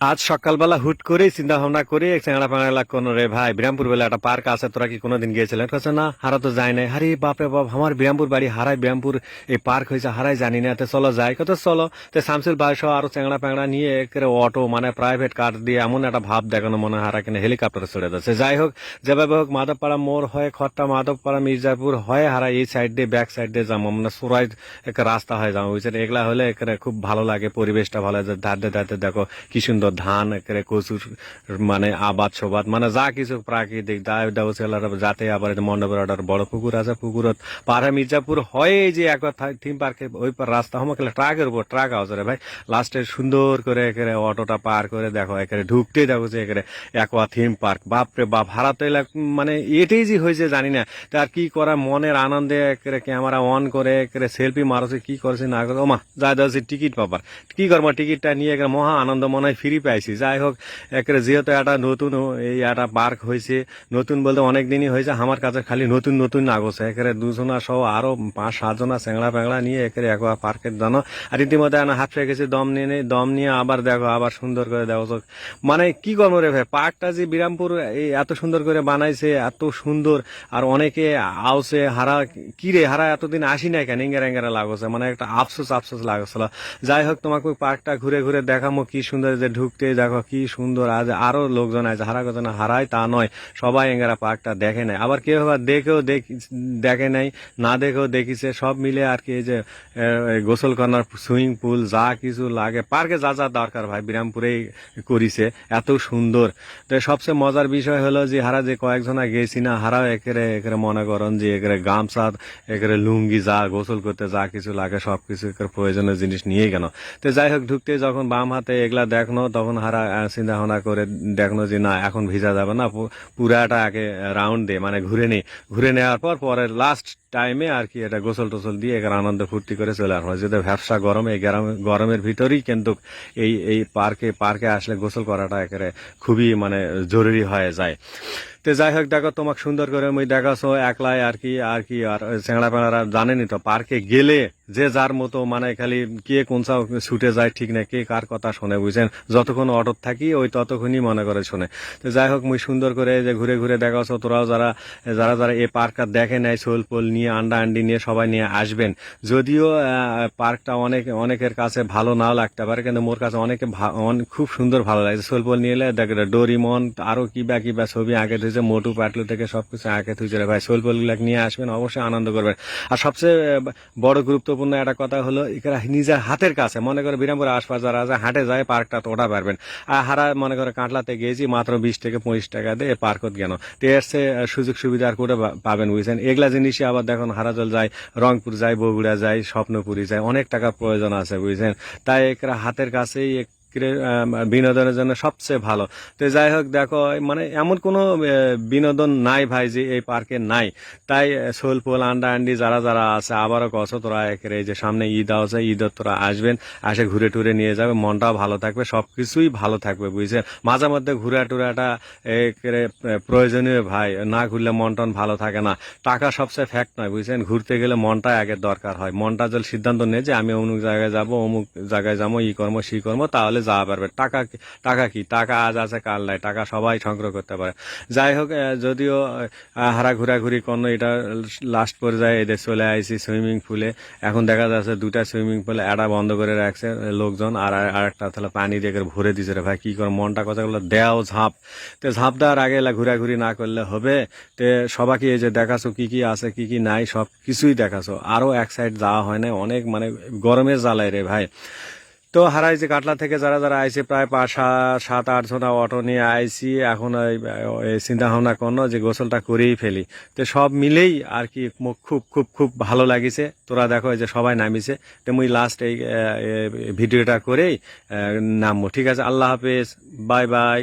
আজ সকালবেলা হুট করে চিন্তা ভাবনা করে চ্যাংড়া পাংড়া কোন রে ভাই বিরামপুর বেলা একটা পার্ক আছে, তোরা কি কোনোদিন গিয়েছিলেন? কাছে না, হারা তো যায় নাই। হারে বাপরে বাপ, আমার বিরামপুর বাড়ি হারাই বিরামপুর এই পার্ক হয়েছে, হারাই জানি না। তো চলো যাই, কত চলো। তো শামসুল ভাই সহ আরো চ্যাংড়া প্যাংড়া নিয়ে একেবারে অটো মানে প্রাইভেট কার দিয়ে এমন একটা ভাব দেখানো মনে হয় হারা কিনা হেলিকপ্টারে চড়ে যাচ্ছে। যাই হোক, যেভাবে হোক মাধবপাড়া মোড় হয়ে খট্টা মাধবপাড়া মির্জাপুর হয়ে হারা এই সাইড দিয়ে ব্যাক সাইড দিয়ে যাবো, মানে সোরাই একটা রাস্তা হয়ে যাবো বুঝছেন। এগুলা হলে একেবারে খুব ভালো লাগে, পরিবেশটা ভালো হয়। ধারে ধারে দেখো কি সুন্দর ধান, একেবারে কচুর মানে আবাদ সবাদ মানে যা কিছু প্রাকৃতিক যাতে আবার মণ্ডপের একটা বড় পুকুর আছে, পুকুরত পাড়া মির্জাপুর হয়ে যে এক থিম পার্কে ওই রাস্তা হমা ট্রাকের উপর ট্রাক আছে রে ভাই। লাস্টে সুন্দর করে একেবারে অটোটা পার করে দেখো একেবারে ঢুকতে দেখো যে একেবারে একোয়া থিম পার্ক। বাপরে বাপ, হারাতে মানে এটাই যে হয়েছে জানি না। তার কি করা, মনের আনন্দে একেবারে ক্যামেরা অন করে একেবারে সেলফি মারছে, কি করছে না করে। ওমা যা যাচ্ছে টিকিট পাবার, কি করবো, টিকিটটা নিয়ে একেবারে মহা আনন্দ মনে হয় ফ্রি পাইছি। যাই হোক, একেবারে যেহেতু একটা নতুন এই একটা পার্ক হয়েছে, নতুন বলতে অনেক দিনই হয়েছে আমার কাছে, খালি নতুন নতুন আগছে একেবারে দুজনা সহ আরো 5-7 জনা চ্যাংড়া প্যাংড়া নিয়ে একেবারে একোয়া পার্কের জানো। আর রীতিমতো হাফ হয়ে গেছে, দম নিয়ে নেই, দম নিয়ে আবার দেখো আবার সুন্দর করে দেখো। মানে কি করবো রে ভাই, পার্কটা যে বিরামপুর এই এত সুন্দর করে বানাইছে, এত সুন্দর। আর অনেকে আওসে হারা কি রে, হারা এতদিন আসি নাই কেন, এঙ্গারা এঙ্গারা লাগছে, মানে একটা আফসোস আফসোস লাগছিল। যাই হোক, তোমাকে পার্কটা ঘুরে ঘুরে দেখামো কি সুন্দর, যে ঢুকতে দেখো কি সুন্দর। আজ আরো লোকজন আছে, হারা কথা না হারায় তা নয়, সবাই এঙ্গারা পার্কটা দেখে নাই, আবার কেউ আবার দেখেও দেখে নাই, না দেখেও দেখিছে, সব মিলে আর কি। এই যে গোসল করার সুইমিং পুল যা কিছু লাগে পার্কে, যা যা দরকার ভাই বিরামপুরেই করিছে, এত সুন্দর। তো সবচেয়ে মজার বিষয় হলো যে হারা যে কয়েকজনা গেছি না, হারাও একেরে একেরে মনে করেন যে একেরে গামছা একেরে লুঙ্গি যা গোসল করতে যা কিছু লাগে সবকিছু প্রয়োজনীয় জিনিস নিয়ে গেল। তো যাই হোক, ঢুকতে যখন বাম হাতে এগুলা দেখনো, তখন হারা চিন্তা ভাবনা করে দেখনো যে না এখন ভিজা যাবে না, পুরাটা আগে রাউন্ড দিয়ে মানে ঘুরে নেই। ঘুরে নেওয়ার পর পরের লাস্ট টাইমে আর কি এটা গোসল টোসল দিয়ে এখানে আনন্দ ফুর্তি করে চলে আসবো। যেহেতু ভ্যাবসা গরম, এই গরমের ভিতরেই কিন্তু এই এই পার্কে আসলে গোসল করাটা একেবারে খুবই মানে জরুরি হয়ে যায়। তো যাই হোক, দেখো তোমাকে সুন্দর করে মুই দেখাছো একলাই আর কি। আর চ্যাংড়া প্যাংড়ারা জানেনি তো, পার্কে গেলে যে যার মতো মানে খালি কে কোন ছুটে যায় ঠিক না, কে কার কথা শোনে বুঝছেন। যতক্ষণ অটোত থাকি ওই ততক্ষণই মনে করে শোনে। তো যাই হোক, মুই সুন্দর করে যে ঘুরে ঘুরে দেখাছো, তোরাও যারা যারা যারা এই পার্কটা দেখে নেয়, সোল পোল নিয়ে আন্ডা আন্ডি নিয়ে সবাই নিয়ে আসবেন। যদিও পার্কটা অনেকের কাছে ভালো নাও লাগতে পারে, কিন্তু মোর কাছে খুব সুন্দর ভালো লাগে। সোল পোল নিয়ে এলে দেখ ডোরিমন আরো কিবা কিবা ছবি আঁকে থুইছে, মোটু পাটলু থেকে সবকিছু আঁকে থুইছে রে ভাই। সোল পোল গুলা নিয়ে আসবেন, অবশ্যই আনন্দ করবেন। আর সবচেয়ে বড় গুরুত্বপূর্ণ একটা কথা হলো, এখানে নিজের হাতের কাছে মনে করে বিরামপুর আশপাশ যারা আছে হাটে যায় পার্কটা তো ওটা পারবেন। আর হারা মনে করে কাঁটলাতে গেছি মাত্র 20 থেকে 25 টাকা দিয়ে পার্কত গেল। তো এর সুযোগ সুবিধা আর করে পাবেন বুঝছেন। এগুলা জিনিসই আবার দেখুন হারাজল যায়, রংপুর যায়, বগুড়া যায়, স্বপ্নপুরি যায়, অনেক টাকার প্রয়োজন আছে বুঝছেন। তাই এরা হাতের কাছেই বিনোদনের জন্য সবচেয়ে ভালো। তো যাই হোক, দেখো মানে এমন কোনো বিনোদন নাই ভাই যে এই পার্কে নাই। তাই সোল পোল আন্ডা আন্ডি যারা যারা আছে, আবারও কছো তোরা এই যে সামনে ঈদ আছে, ঈদত তোরা আসবেন, আসে ঘুরে টুরে নিয়ে যাবে, মনটাও ভালো থাকবে, সবকিছুই ভালো থাকবে বুঝছেন। মাঝে মধ্যে ঘুরা টুরাটা প্রয়োজনীয় ভাই, না ঘুরলে মন টন ভালো থাকে না। টাকা সবচেয়ে ফ্যাক্ট নয় বুঝছেন, ঘুরতে গেলে মনটা আগে দরকার হয়। মনটা যদি সিদ্ধান্ত নেয় যে আমি অমুক জায়গায় যাব, অমুক জায়গায় যাবো, ই কর্ম সি কর্ম, তাহলে যাওয়া পারবে। টাকা কি, টাকা আজ আছে কাল নাই, টাকা সবাই সংগ্রহ করতে পারে। যাই হোক, যদিও হারা ঘোরাঘুরি কোনো এটা লাস্ট পর্যায়ে এদের চলে আইছি সুইমিং পুলে। এখন দেখা যাচ্ছে 2টা সুইমিং পুলে একটা বন্ধ করে রাখছে লোকজন, আর একটা তাহলে পানি দিয়ে ভরে দিছে রে ভাই। কি করে মনটা কথাগুলো দেও ঝাঁপ। তো ঝাঁপ দেওয়ার আগে ঘোরাঘুরি না করলে হবে। তে সবাইকে এই যে দেখাছো কি কি আছে কি কি নাই সব কিছুই দেখাছো। আরো এক সাইড যাওয়া হয় না, অনেক মানে গরমের জ্বালায় রে ভাই। তো হারাই যে কাটলা থেকে যারা যারা আইছে প্রায় 5-7-8 জনা অটো নিয়ে আইছি। এখন চিন্তা ভাবনা করলো যে গোসলটা করেই ফেলি। তো সব মিলেই আর কি খুব খুব খুব ভালো লাগিছে। তোরা দেখো যে সবাই নামিছে। তো মুই লাস্ট এই ভিডিওটা করেই নামবো। ঠিক আছে, আল্লাহ হাফেজ, বাই বাই।